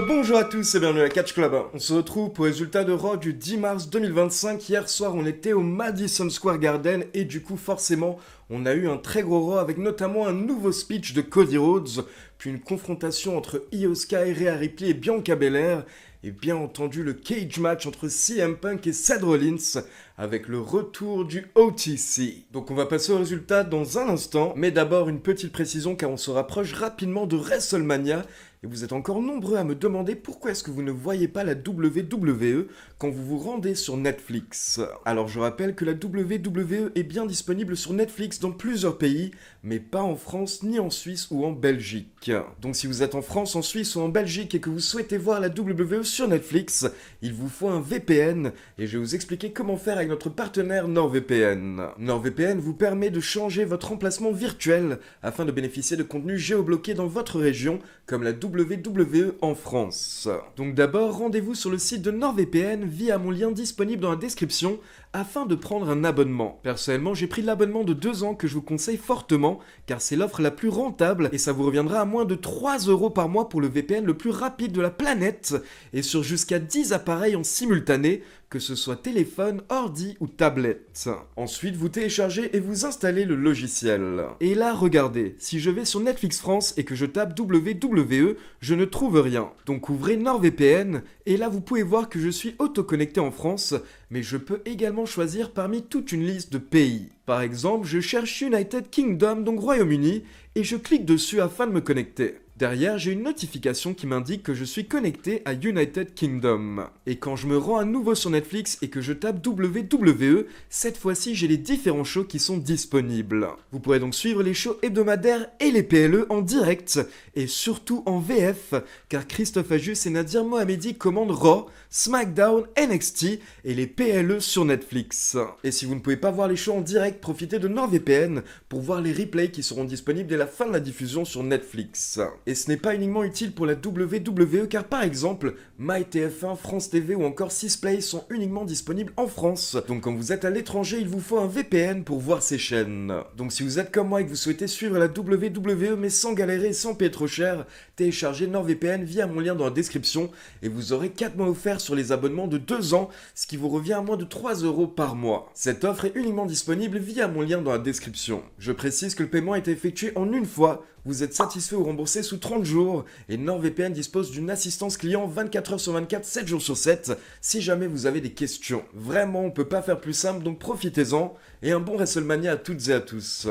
Bonjour à tous et bienvenue à Catch Club. On se retrouve pour le résultat de Raw du 10 mars 2025. Hier soir, on était au Madison Square Garden et du coup, forcément, on a eu un très gros Raw avec notamment un nouveau speech de Cody Rhodes, puis une confrontation entre Io Sky, Rhea Ripley et Bianca Belair, et bien entendu le cage match entre CM Punk et Seth Rollins avec le retour du OTC. Donc on va passer au résultat dans un instant, mais d'abord une petite précision car on se rapproche rapidement de WrestleMania. Et vous êtes encore nombreux à me demander pourquoi est-ce que vous ne voyez pas la WWE quand vous vous rendez sur Netflix. Alors je rappelle que la WWE est bien disponible sur Netflix dans plusieurs pays, mais pas en France, ni en Suisse ou en Belgique. Donc si vous êtes en France, en Suisse ou en Belgique et que vous souhaitez voir la WWE sur Netflix, il vous faut un VPN et je vais vous expliquer comment faire avec notre partenaire NordVPN. NordVPN vous permet de changer votre emplacement virtuel afin de bénéficier de contenus géobloqués dans votre région comme la WWE en France. Donc d'abord, rendez-vous sur le site de NordVPN via mon lien disponible dans la description afin de prendre un abonnement. Personnellement, j'ai pris l'abonnement de 2 ans que je vous conseille fortement car c'est l'offre la plus rentable et ça vous reviendra à moins de 3€ par mois pour le VPN le plus rapide de la planète et sur jusqu'à 10 appareils en simultané, que ce soit téléphone, ordi ou tablette. Ensuite, vous téléchargez et vous installez le logiciel. Et là, regardez, si je vais sur Netflix France et que je tape WWE, je ne trouve rien. Donc ouvrez NordVPN et là vous pouvez voir que je suis auto-connecté en France, mais je peux également choisir parmi toute une liste de pays. Par exemple, je cherche United Kingdom, donc Royaume-Uni, et je clique dessus afin de me connecter. Derrière, j'ai une notification qui m'indique que je suis connecté à United Kingdom. Et quand je me rends à nouveau sur Netflix et que je tape WWE, cette fois-ci j'ai les différents shows qui sont disponibles. Vous pourrez donc suivre les shows hebdomadaires et les PLE en direct, et surtout en VF, car Christophe Ajus et Nadir Mohamedi commandent Raw, SmackDown, NXT et les PLE sur Netflix. Et si vous ne pouvez pas voir les shows en direct, profitez de NordVPN pour voir les replays qui seront disponibles dès la fin de la diffusion sur Netflix. Et ce n'est pas uniquement utile pour la WWE car par exemple, MyTF1, France TV ou encore Sisplay sont uniquement disponibles en France. Donc quand vous êtes à l'étranger, il vous faut un VPN pour voir ces chaînes. Donc si vous êtes comme moi et que vous souhaitez suivre la WWE mais sans galérer et sans payer trop cher, téléchargez NordVPN via mon lien dans la description et vous aurez 4 mois offerts sur les abonnements de 2 ans, ce qui vous revient à moins de 3€ par mois. Cette offre est uniquement disponible via mon lien dans la description. Je précise que le paiement est effectué en une fois. Vous êtes satisfait ou remboursé sous 30 jours et NordVPN dispose d'une assistance client 24h sur 24, 7 jours sur 7 si jamais vous avez des questions. Vraiment, on peut pas faire plus simple, donc profitez-en et un bon WrestleMania à toutes et à tous.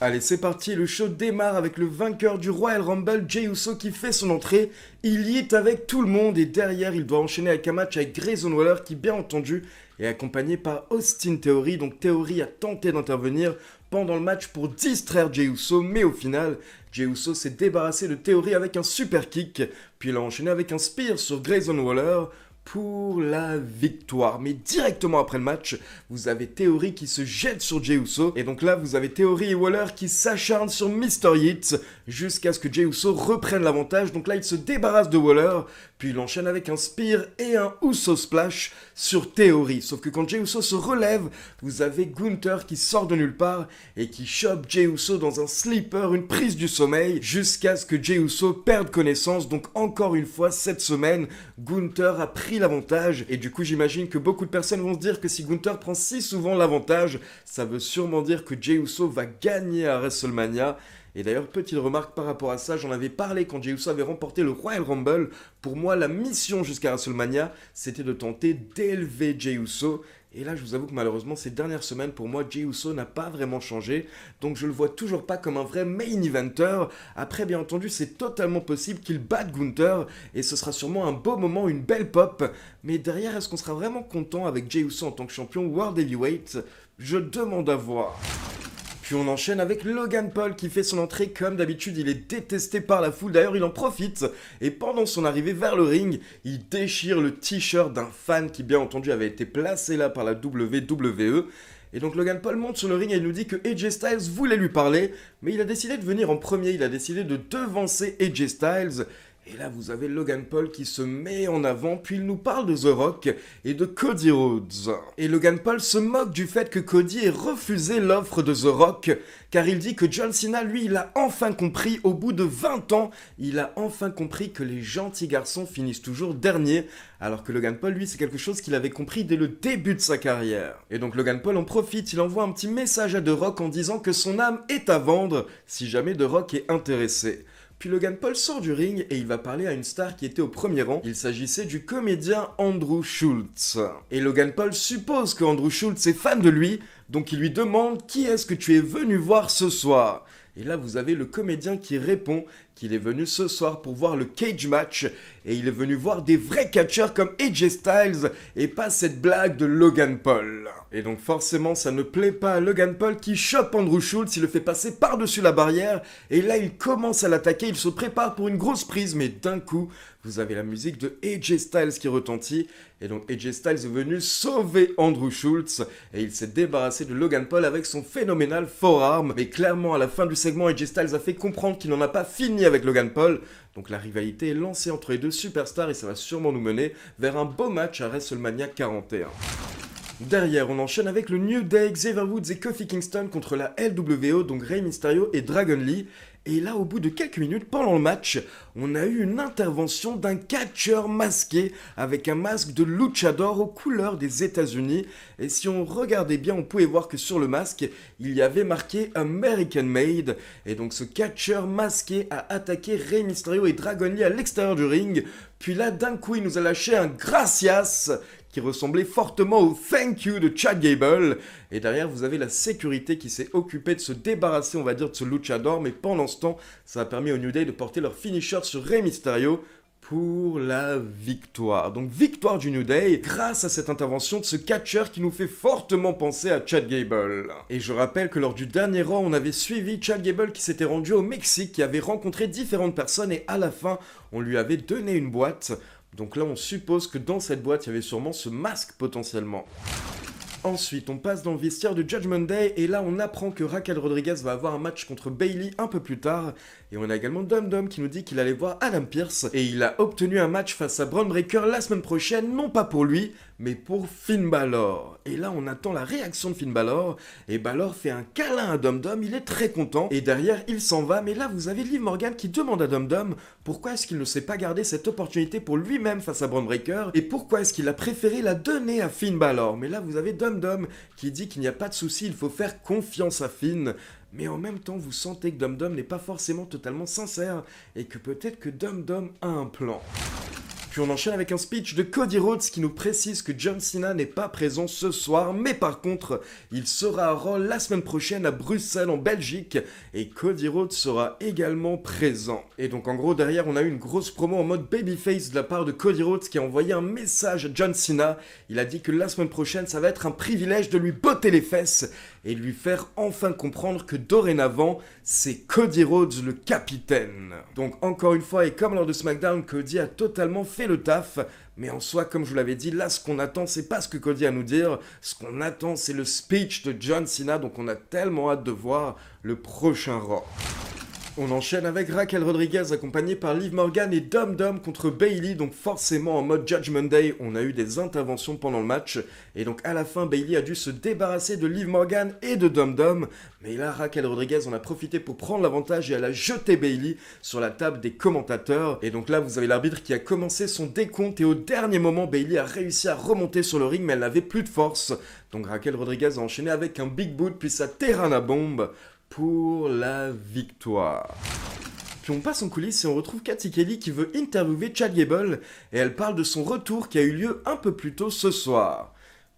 Allez, c'est parti, le show démarre avec le vainqueur du Royal Rumble, Jey Uso, qui fait son entrée. Il y est avec tout le monde et derrière, il doit enchaîner avec un match avec Grayson Waller qui, bien entendu, est accompagné par Austin Theory. Donc Theory a tenté d'intervenir pendant le match pour distraire Jey Uso, mais au final, Jey Uso s'est débarrassé de Theory avec un super kick, puis il a enchaîné avec un spear sur Grayson Waller pour la victoire. Mais directement après le match, vous avez Theory qui se jette sur Jey Uso. Et donc là, vous avez Theory et Waller qui s'acharnent sur Mr. Yates jusqu'à ce que Jey Uso reprenne l'avantage. Donc là, il se débarrasse de Waller, puis il enchaîne avec un spear et un Uso Splash sur Theory. Sauf que quand Jey Uso se relève, vous avez Gunther qui sort de nulle part et qui chope Jey Uso dans un sleeper, une prise du sommeil, jusqu'à ce que Jey Uso perde connaissance. Donc encore une fois, cette semaine, Gunther a pris l'avantage et du coup j'imagine que beaucoup de personnes vont se dire que si Gunther prend si souvent l'avantage, ça veut sûrement dire que Jey Uso va gagner à WrestleMania. Et d'ailleurs, petite remarque par rapport à ça, j'en avais parlé quand Jey Uso avait remporté le Royal Rumble. Pour moi, la mission jusqu'à WrestleMania, c'était de tenter d'élever Jey Uso. Et là, je vous avoue que malheureusement, ces dernières semaines, pour moi, Jey Uso n'a pas vraiment changé. Donc, je le vois toujours pas comme un vrai main eventer. Après, bien entendu, c'est totalement possible qu'il batte Gunther. Et ce sera sûrement un beau moment, une belle pop. Mais derrière, est-ce qu'on sera vraiment content avec Jey Uso en tant que champion World Heavyweight? Je demande à voir. Puis on enchaîne avec Logan Paul qui fait son entrée comme d'habitude, il est détesté par la foule, d'ailleurs il en profite et pendant son arrivée vers le ring, il déchire le t-shirt d'un fan qui bien entendu avait été placé là par la WWE. Et donc Logan Paul monte sur le ring et il nous dit que AJ Styles voulait lui parler, mais il a décidé de venir en premier, il a décidé de devancer AJ Styles. Et là, vous avez Logan Paul qui se met en avant, puis il nous parle de The Rock et de Cody Rhodes. Et Logan Paul se moque du fait que Cody ait refusé l'offre de The Rock, car il dit que John Cena, lui, il a enfin compris, au bout de 20 ans, il a enfin compris que les gentils garçons finissent toujours derniers, alors que Logan Paul, lui, c'est quelque chose qu'il avait compris dès le début de sa carrière. Et donc Logan Paul en profite, il envoie un petit message à The Rock en disant que son âme est à vendre si jamais The Rock est intéressé. Puis Logan Paul sort du ring et il va parler à une star qui était au premier rang. Il s'agissait du comédien Andrew Schulz. Et Logan Paul suppose que Andrew Schulz est fan de lui, donc il lui demande qui est-ce que tu es venu voir ce soir. Et là, vous avez le comédien qui répond qu'il est venu ce soir pour voir le cage match et il est venu voir des vrais catcheurs comme AJ Styles et pas cette blague de Logan Paul. Et donc forcément, ça ne plaît pas à Logan Paul qui chope Andrew Schulz, il le fait passer par-dessus la barrière et là, il commence à l'attaquer, il se prépare pour une grosse prise, mais d'un coup, vous avez la musique de AJ Styles qui retentit et donc AJ Styles est venu sauver Andrew Schulz et il s'est débarrassé de Logan Paul avec son phénoménal forearm. Mais clairement, à la fin du segment, AJ Styles a fait comprendre qu'il n'en a pas fini avec Logan Paul. Donc la rivalité est lancée entre les deux superstars et ça va sûrement nous mener vers un beau match à WrestleMania 41. Derrière, on enchaîne avec le New Day, Xavier Woods et Kofi Kingston contre la LWO, donc Rey Mysterio et Dragon Lee. Et là, au bout de quelques minutes, pendant le match, on a eu une intervention d'un catcheur masqué avec un masque de luchador aux couleurs des États-Unis. Et si on regardait bien, on pouvait voir que sur le masque, il y avait marqué American Made. Et donc ce catcheur masqué a attaqué Rey Mysterio et Dragon Lee à l'extérieur du ring. Puis là, d'un coup, il nous a lâché un gracias qui ressemblait fortement au Thank You de Chad Gable. Et derrière, vous avez la sécurité qui s'est occupée de se débarrasser, on va dire, de ce luchador. Mais pendant ce temps, ça a permis au New Day de porter leur finisher sur Rey Mysterio pour la victoire. Donc victoire du New Day grâce à cette intervention de ce catcheur qui nous fait fortement penser à Chad Gable. Et je rappelle que lors du dernier Raw, on avait suivi Chad Gable qui s'était rendu au Mexique, qui avait rencontré différentes personnes et à la fin, on lui avait donné une boîte. Donc là, on suppose que dans cette boîte, il y avait sûrement ce masque potentiellement. Ensuite, on passe dans le vestiaire de Judgment Day et là, on apprend que Raquel Rodriguez va avoir un match contre Bayley un peu plus tard. Et on a également Dum Dum qui nous dit qu'il allait voir Adam Pearce et il a obtenu un match face à Bron Breakker la semaine prochaine, non pas pour lui, mais pour Finn Balor. Et là, on attend la réaction de Finn Balor et Balor fait un câlin à Dum Dum, il est très content et derrière, il s'en va. Mais là, vous avez Liv Morgan qui demande à Dum Dum pourquoi est-ce qu'il ne s'est pas gardé cette opportunité pour lui-même face à Bron Breakker et pourquoi est-ce qu'il a préféré la donner à Finn Balor. Mais là, vous avez Dum Dum qui dit qu'il n'y a pas de souci, il faut faire confiance à Finn. Mais en même temps, vous sentez que Dum Dum n'est pas forcément totalement sincère et que peut-être que Dum Dum a un plan. Puis on enchaîne avec un speech de Cody Rhodes qui nous précise que John Cena n'est pas présent ce soir, mais par contre, il sera à Raw la semaine prochaine à Bruxelles en Belgique et Cody Rhodes sera également présent. Et donc en gros, derrière, on a eu une grosse promo en mode babyface de la part de Cody Rhodes qui a envoyé un message à John Cena. Il a dit que la semaine prochaine, ça va être un privilège de lui botter les fesses et de lui faire enfin comprendre que dorénavant, c'est Cody Rhodes le capitaine. Donc encore une fois, et comme lors de SmackDown, Cody a totalement fait le taf, mais en soi, comme je vous l'avais dit, là, ce qu'on attend, c'est pas ce que Cody a à nous dire, ce qu'on attend, c'est le speech de John Cena, donc on a tellement hâte de voir le prochain Raw. On enchaîne avec Raquel Rodriguez accompagnée par Liv Morgan et Dum Dum contre Bayley, donc forcément en mode Judgment Day, on a eu des interventions pendant le match, et donc à la fin Bayley a dû se débarrasser de Liv Morgan et de Dum Dum, mais là Raquel Rodriguez en a profité pour prendre l'avantage et elle a jeté Bayley sur la table des commentateurs, et donc là vous avez l'arbitre qui a commencé son décompte et au dernier moment Bayley a réussi à remonter sur le ring mais elle n'avait plus de force, donc Raquel Rodriguez a enchaîné avec un big boot puis sa Terrana Bomb pour la victoire. Puis on passe en coulisses et on retrouve Cathy Kelly qui veut interviewer Chad Gable et elle parle de son retour qui a eu lieu un peu plus tôt ce soir.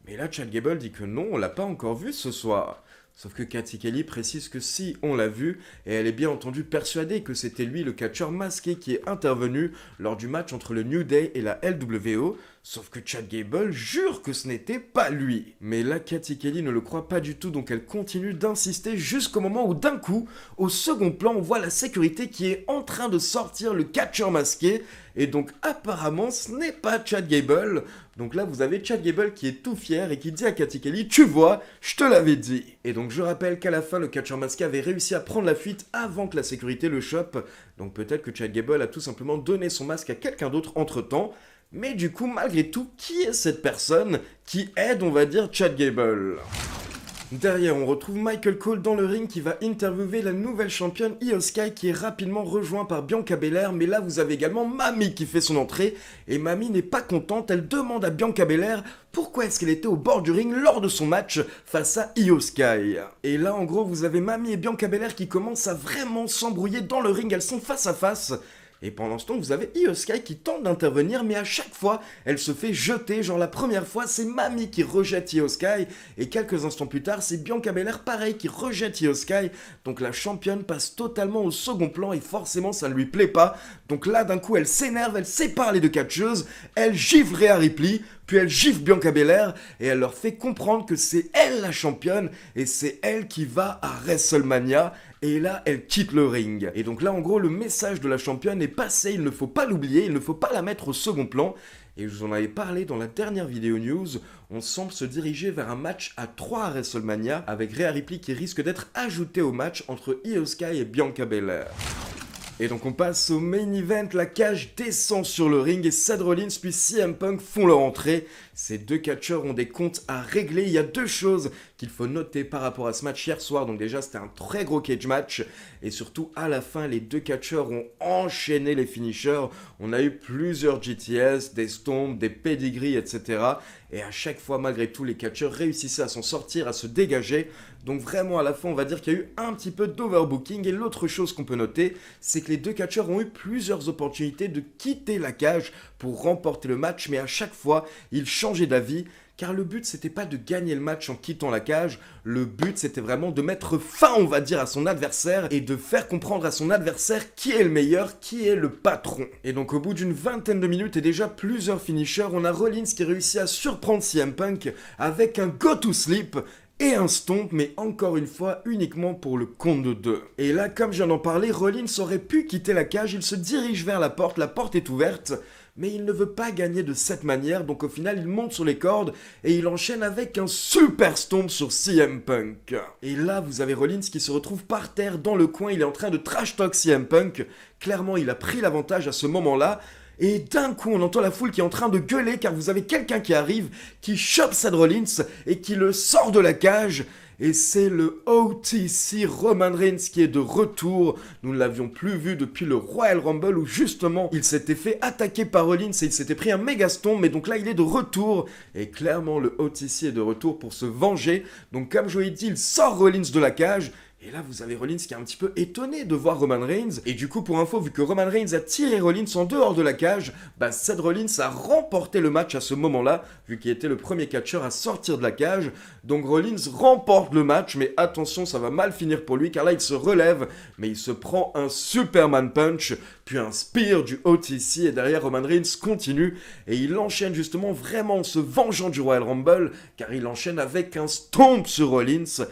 Mais là Chad Gable dit que non, on l'a pas encore vu ce soir. Sauf que Cathy Kelly précise que si, on l'a vu, et elle est bien entendu persuadée que c'était lui le catcheur masqué qui est intervenu lors du match entre le New Day et la LWO, sauf que Chad Gable jure que ce n'était pas lui. Mais là, Cathy Kelly ne le croit pas du tout, donc elle continue d'insister jusqu'au moment où d'un coup, au second plan, on voit la sécurité qui est en train de sortir le catcheur masqué, et donc apparemment ce n'est pas Chad Gable. Donc là vous avez Chad Gable qui est tout fier et qui dit à Cathy Kelly « Tu vois, je te l'avais dit !» Et donc Donc je rappelle qu'à la fin, le catcheur masqué avait réussi à prendre la fuite avant que la sécurité le chope. Donc peut-être que Chad Gable a tout simplement donné son masque à quelqu'un d'autre entre-temps. Mais du coup, malgré tout, qui est cette personne qui aide, on va dire, Chad Gable ? Derrière, on retrouve Michael Cole dans le ring qui va interviewer la nouvelle championne Io Sky qui est rapidement rejointe par Bianca Belair, mais là vous avez également Mami qui fait son entrée, et Mami n'est pas contente, elle demande à Bianca Belair pourquoi est-ce qu'elle était au bord du ring lors de son match face à Io Sky. Et là en gros vous avez Mami et Bianca Belair qui commencent à vraiment s'embrouiller dans le ring, elles sont face à face. Et pendant ce temps, vous avez Io Sky qui tente d'intervenir, mais à chaque fois, elle se fait jeter. Genre la première fois, c'est Mami qui rejette Io Sky, et quelques instants plus tard, c'est Bianca Belair pareil qui rejette Io Sky. Donc la championne passe totalement au second plan, et forcément ça ne lui plaît pas. Donc là, d'un coup, elle s'énerve, elle sépare les deux catcheuses, elle gifle Rhea Ripley, puis elle gifle Bianca Belair, et elle leur fait comprendre que c'est elle la championne, et c'est elle qui va à WrestleMania. Et là, elle quitte le ring. Et donc là, en gros, le message de la championne est passé, il ne faut pas l'oublier, il ne faut pas la mettre au second plan. Et je vous en avais parlé dans la dernière vidéo news, on semble se diriger vers un match à 3 à WrestleMania, avec Rhea Ripley qui risque d'être ajoutée au match entre Io Sky et Bianca Belair. Et donc on passe au main event, la cage descend sur le ring et Seth Rollins puis CM Punk font leur entrée. Ces deux catcheurs ont des comptes à régler, il y a deux choses qu'il faut noter par rapport à ce match hier soir. Donc déjà c'était un très gros cage match et surtout à la fin les deux catcheurs ont enchaîné les finishers. On a eu plusieurs GTS, des Stompes, des Pedigree, etc. Et à chaque fois malgré tout les catcheurs réussissaient à s'en sortir, à se dégager. Donc vraiment à la fin on va dire qu'il y a eu un petit peu d'overbooking. Et l'autre chose qu'on peut noter c'est que les deux catcheurs ont eu plusieurs opportunités de quitter la cage pour remporter le match, mais à chaque fois ils changeaient d'avis. Car le but c'était pas de gagner le match en quittant la cage, le but c'était vraiment de mettre fin on va dire à son adversaire et de faire comprendre à son adversaire qui est le meilleur, qui est le patron. Et donc au bout d'une vingtaine de minutes et déjà plusieurs finishers, on a Rollins qui réussit à surprendre CM Punk avec un go to sleep et un stomp, mais encore une fois uniquement pour le compte de 2. Et là comme je viens d'en parler, Rollins aurait pu quitter la cage, il se dirige vers la porte est ouverte. Mais il ne veut pas gagner de cette manière, donc au final il monte sur les cordes et il enchaîne avec un super stomp sur CM Punk. Et là vous avez Rollins qui se retrouve par terre dans le coin, il est en train de trash talk CM Punk. Clairement il a pris l'avantage à ce moment-là. Et d'un coup on entend la foule qui est en train de gueuler car vous avez quelqu'un qui arrive, qui chope Seth Rollins et qui le sort de la cage. Et c'est le OTC Roman Reigns qui est de retour. Nous ne l'avions plus vu depuis le Royal Rumble où justement il s'était fait attaquer par Rollins et il s'était pris un méga stomp. Mais donc là il est de retour et clairement le OTC est de retour pour se venger. Donc comme je vous l'ai dit, il sort Rollins de la cage. Et là, vous avez Rollins qui est un petit peu étonné de voir Roman Reigns. Et du coup, pour info, vu que Roman Reigns a tiré Rollins en dehors de la cage, Seth Rollins a remporté le match à ce moment-là, vu qu'il était le premier catcheur à sortir de la cage. Donc Rollins remporte le match, mais attention, ça va mal finir pour lui, car là, il se relève, mais il se prend un Superman Punch, puis un Spear du OTC, et derrière, Roman Reigns continue, et il enchaîne justement vraiment en se vengeant du Royal Rumble, car il enchaîne avec un Stomp sur Rollins.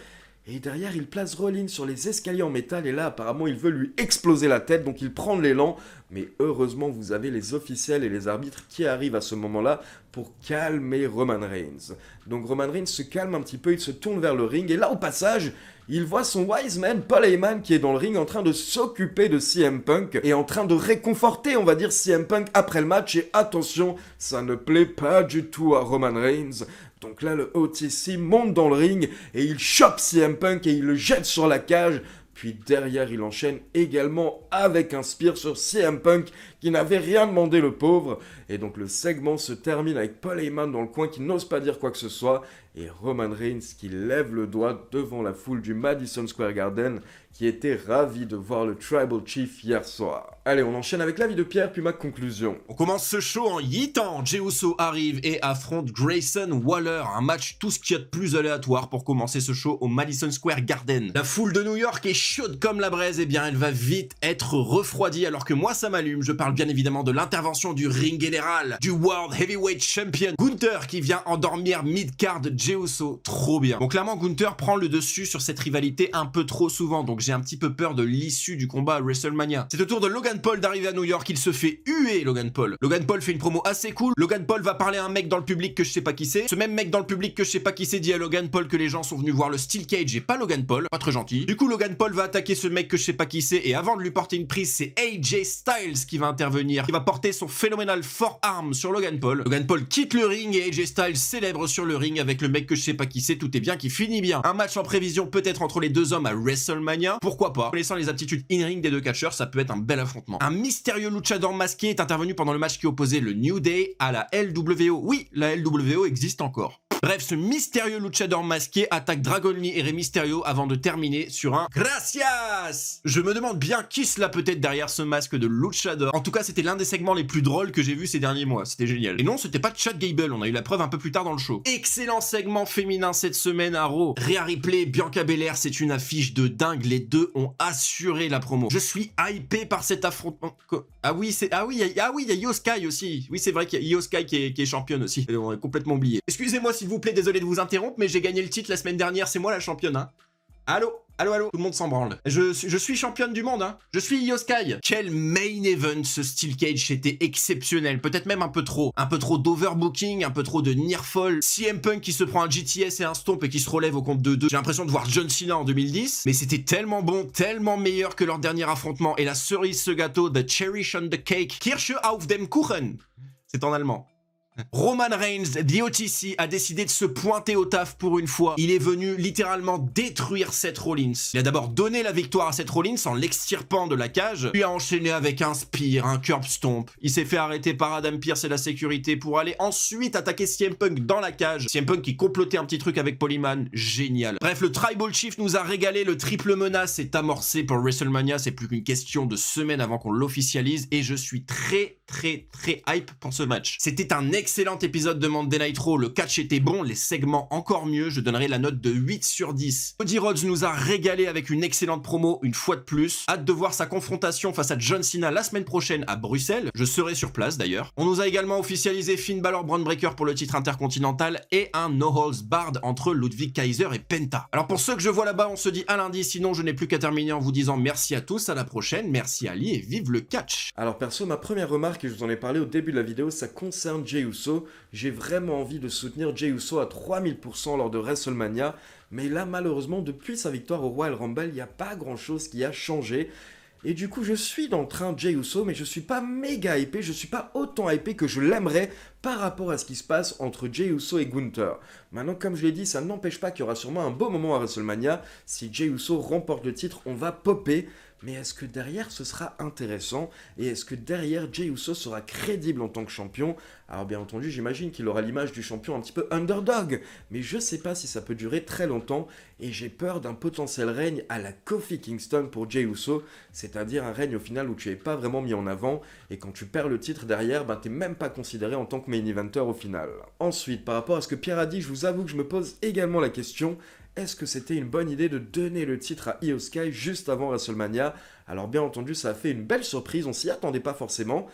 Et derrière, il place Rollins sur les escaliers en métal. Et là, apparemment, il veut lui exploser la tête. Donc, il prend de l'élan. Mais heureusement, vous avez les officiels et les arbitres qui arrivent à ce moment-là pour calmer Roman Reigns. Donc, Roman Reigns se calme un petit peu. Il se tourne vers le ring. Et là, au passage, il voit son wise man, Paul Heyman, qui est dans le ring en train de s'occuper de CM Punk. Et en train de réconforter, on va dire, CM Punk après le match. Et attention, ça ne plaît pas du tout à Roman Reigns. Donc là, le OTC monte dans le ring et il chope CM Punk et il le jette sur la cage. Puis derrière, il enchaîne également avec un spear sur CM Punk qui n'avait rien demandé, le pauvre. Et donc le segment se termine avec Paul Heyman dans le coin qui n'ose pas dire quoi que ce soit. Et Roman Reigns qui lève le doigt devant la foule du Madison Square Garden qui était ravi de voir le Tribal Chief hier soir. Allez, on enchaîne avec l'avis de Pierre puis ma conclusion. On commence ce show en yitant. Jey Uso arrive et affronte Grayson Waller. Un match tout ce qu'il y a de plus aléatoire pour commencer ce show au Madison Square Garden. La foule de New York est chaude comme la braise, et bien elle va vite être refroidie alors que moi ça m'allume. Je parle bien évidemment de l'intervention du ring général, du World Heavyweight Champion Gunther qui vient endormir mid-card Jey Uso, trop bien. Donc clairement, Gunther prend le dessus sur cette rivalité un peu trop souvent, donc j'ai un petit peu peur de l'issue du combat à WrestleMania. C'est au tour de Logan Paul d'arriver à New York, il se fait huer, Logan Paul. Logan Paul fait une promo assez cool, Logan Paul va parler à un mec dans le public que je sais pas qui c'est. Ce même mec dans le public que je sais pas qui c'est dit à Logan Paul que les gens sont venus voir le Steel Cage et pas Logan Paul, pas très gentil. Du coup, Logan Paul va attaquer ce mec que je sais pas qui c'est, et avant de lui porter une prise, c'est AJ Styles qui va intervenir, qui va porter son phénoménal forearm sur Logan Paul. Logan Paul quitte le ring et AJ Styles célèbre sur le ring avec le mec que je sais pas qui c'est, tout est bien qui finit bien. Un match en prévision peut-être entre les deux hommes à WrestleMania, pourquoi pas. Connaissant les aptitudes in-ring des deux catcheurs, ça peut être un bel affrontement. Un mystérieux luchador masqué est intervenu pendant le match qui opposait le New Day à la LWO. Oui, la LWO existe encore. Bref, ce mystérieux luchador masqué attaque Dragon Lee et Rey Mysterio avant de terminer sur un Gracias. Je me demande bien qui cela peut être derrière ce masque de luchador. En tout cas, c'était l'un des segments les plus drôles que j'ai vu ces derniers mois. C'était génial. Et non, c'était pas Chad Gable, on a eu la preuve un peu plus tard dans le show. Excellent segment féminin cette semaine à Raw. Rhea Ripley, Bianca Belair, c'est une affiche de dingue. Les deux ont assuré la promo. Je suis hypé par cet affrontement. Ah oui, il y a Io Sky aussi. Oui, c'est vrai qu'il y a Io Sky qui est championne aussi. On a complètement oublié. Excusez-moi s'il vous plaît, désolé de vous interrompre, mais j'ai gagné le titre la semaine dernière, c'est moi la championne, hein. Allô, tout le monde s'en branle. Je suis championne du monde, hein. Je suis Io Sky. Quel main event ce Steel Cage, c'était exceptionnel. Peut-être même un peu trop d'overbooking, un peu trop de near fall. CM Punk qui se prend un GTS et un stomp et qui se relève au compte de 2. J'ai l'impression de voir John Cena en 2010, mais c'était tellement bon, tellement meilleur que leur dernier affrontement. Et la cerise ce gâteau, the cherry on the cake, Kirsche auf dem Kuchen. C'est en allemand. Roman Reigns, The OTC, a décidé de se pointer au taf pour une fois. Il est venu littéralement détruire Seth Rollins. Il a d'abord donné la victoire à Seth Rollins en l'extirpant de la cage, puis a enchaîné avec un spear, un curb stomp. Il s'est fait arrêter par Adam Pearce et la sécurité pour aller ensuite attaquer CM Punk dans la cage. CM Punk qui complotait un petit truc avec Polyman, génial. Bref, le Tribal Chief nous a régalé, le triple menace est amorcé pour WrestleMania, c'est plus qu'une question de semaines avant qu'on l'officialise et je suis très hype pour ce match. C'était un excellent épisode de Monday Night Raw, le catch était bon, les segments encore mieux, je donnerai la note de 8 sur 10. Cody Rhodes nous a régalé avec une excellente promo, une fois de plus. Hâte de voir sa confrontation face à John Cena la semaine prochaine à Bruxelles, je serai sur place d'ailleurs. On nous a également officialisé Finn Balor Braun Breaker pour le titre intercontinental et un No Holds Barred entre Ludwig Kaiser et Penta. Alors pour ceux que je vois là-bas, on se dit à lundi, sinon je n'ai plus qu'à terminer en vous disant merci à tous, à la prochaine, merci Ali et vive le catch. Alors perso, ma première remarque, et je vous en ai parlé au début de la vidéo, ça concerne Jey Uso. J'ai vraiment envie de soutenir Jey Uso à 3000% lors de WrestleMania, mais là malheureusement depuis sa victoire au Royal Rumble, il n'y a pas grand chose qui a changé. Et du coup je suis dans le train de Jey Uso, mais je suis pas méga hypé, je suis pas autant hypé que je l'aimerais par rapport à ce qui se passe entre Jey Uso et Gunther. Maintenant comme je l'ai dit, ça n'empêche pas qu'il y aura sûrement un beau moment à WrestleMania. Si Jey Uso remporte le titre, on va popper. Mais est-ce que derrière ce sera intéressant? Et est-ce que derrière Jey Uso sera crédible en tant que champion? Alors bien entendu, j'imagine qu'il aura l'image du champion un petit peu underdog. Mais je sais pas si ça peut durer très longtemps. Et j'ai peur d'un potentiel règne à la Kofi Kingston pour Jey Uso. C'est-à-dire un règne au final où tu n'es pas vraiment mis en avant. Et quand tu perds le titre derrière, ben t'es même pas considéré en tant que main eventer au final. Ensuite, par rapport à ce que Pierre a dit, je vous avoue que je me pose également la question. Est-ce que c'était une bonne idée de donner le titre à Io Sky juste avant WrestleMania? Alors bien entendu, ça a fait une belle surprise, on s'y attendait pas forcément.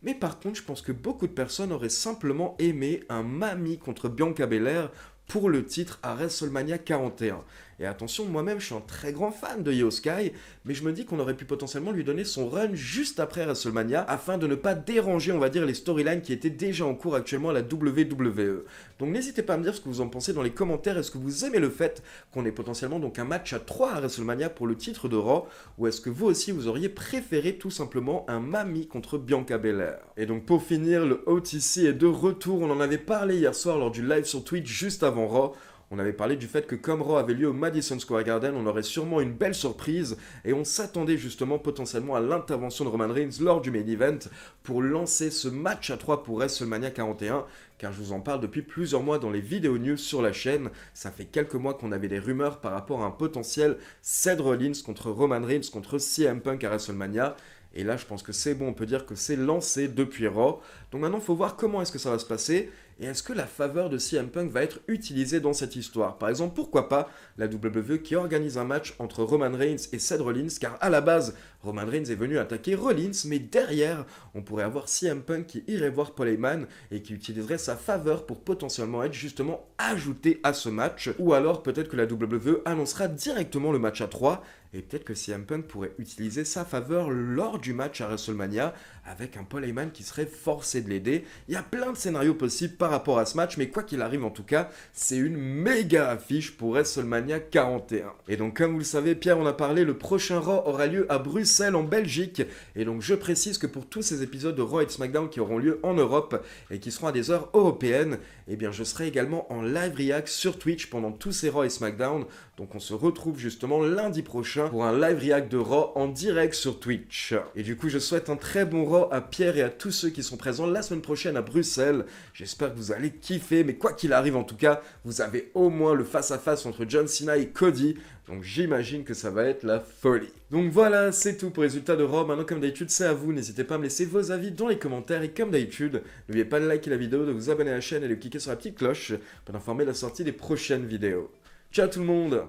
Mais par contre, je pense que beaucoup de personnes auraient simplement aimé un Mami contre Bianca Belair pour le titre à WrestleMania 41. Et attention, moi-même, je suis un très grand fan de Io Sky, mais je me dis qu'on aurait pu potentiellement lui donner son run juste après WrestleMania, afin de ne pas déranger, on va dire, les storylines qui étaient déjà en cours actuellement à la WWE. Donc n'hésitez pas à me dire ce que vous en pensez dans les commentaires. Est-ce que vous aimez le fait qu'on ait potentiellement donc un match à 3 à WrestleMania pour le titre de Raw, ou est-ce que vous aussi, vous auriez préféré tout simplement un Mami contre Bianca Belair? Et donc pour finir, le OTC est de retour. On en avait parlé hier soir lors du live sur Twitch juste avant Raw. On avait parlé du fait que comme Raw avait lieu au Madison Square Garden, on aurait sûrement une belle surprise et on s'attendait justement potentiellement à l'intervention de Roman Reigns lors du main event pour lancer ce match à 3 pour WrestleMania 41, car je vous en parle depuis plusieurs mois dans les vidéos news sur la chaîne. Ça fait quelques mois qu'on avait des rumeurs par rapport à un potentiel Seth Rollins contre Roman Reigns contre CM Punk à WrestleMania. Et là, je pense que c'est bon, on peut dire que c'est lancé depuis Raw. Donc maintenant, il faut voir comment est-ce que ça va se passer. et est-ce que la faveur de CM Punk va être utilisée dans cette histoire? Par exemple, pourquoi pas la WWE qui organise un match entre Roman Reigns et Seth Rollins, car à la base, Roman Reigns est venu attaquer Rollins, mais derrière, on pourrait avoir CM Punk qui irait voir Paul Heyman et qui utiliserait sa faveur pour potentiellement être justement ajouté à ce match. Ou alors peut-être que la WWE annoncera directement le match à 3 et peut-être que CM Punk pourrait utiliser sa faveur lors du match à WrestleMania avec un Paul Heyman qui serait forcé de l'aider. Il y a plein de scénarios possibles par rapport à ce match, mais quoi qu'il arrive en tout cas, c'est une méga affiche pour WrestleMania 41. Et donc comme vous le savez, Pierre en a parlé, le prochain Raw aura lieu à Bruxelles en Belgique. Et donc je précise que pour tous ces épisodes de Raw et de SmackDown qui auront lieu en Europe et qui seront à des heures européennes, eh bien je serai également en live react sur Twitch pendant tous ces Raw et SmackDown. Donc on se retrouve justement lundi prochain pour un live react de Raw en direct sur Twitch. Et du coup je souhaite un très bon Raw à Pierre et à tous ceux qui sont présents la semaine prochaine à Bruxelles. J'espère que vous allez kiffer, mais quoi qu'il arrive en tout cas, vous avez au moins le face-à-face entre John Cena et Cody. Donc j'imagine que ça va être la folie. Donc voilà, c'est tout pour les résultats de Raw. Maintenant comme d'habitude, c'est à vous. N'hésitez pas à me laisser vos avis dans les commentaires. Et comme d'habitude, n'oubliez pas de liker la vidéo, de vous abonner à la chaîne et de cliquer sur la petite cloche pour informer de la sortie des prochaines vidéos. Ciao tout le monde!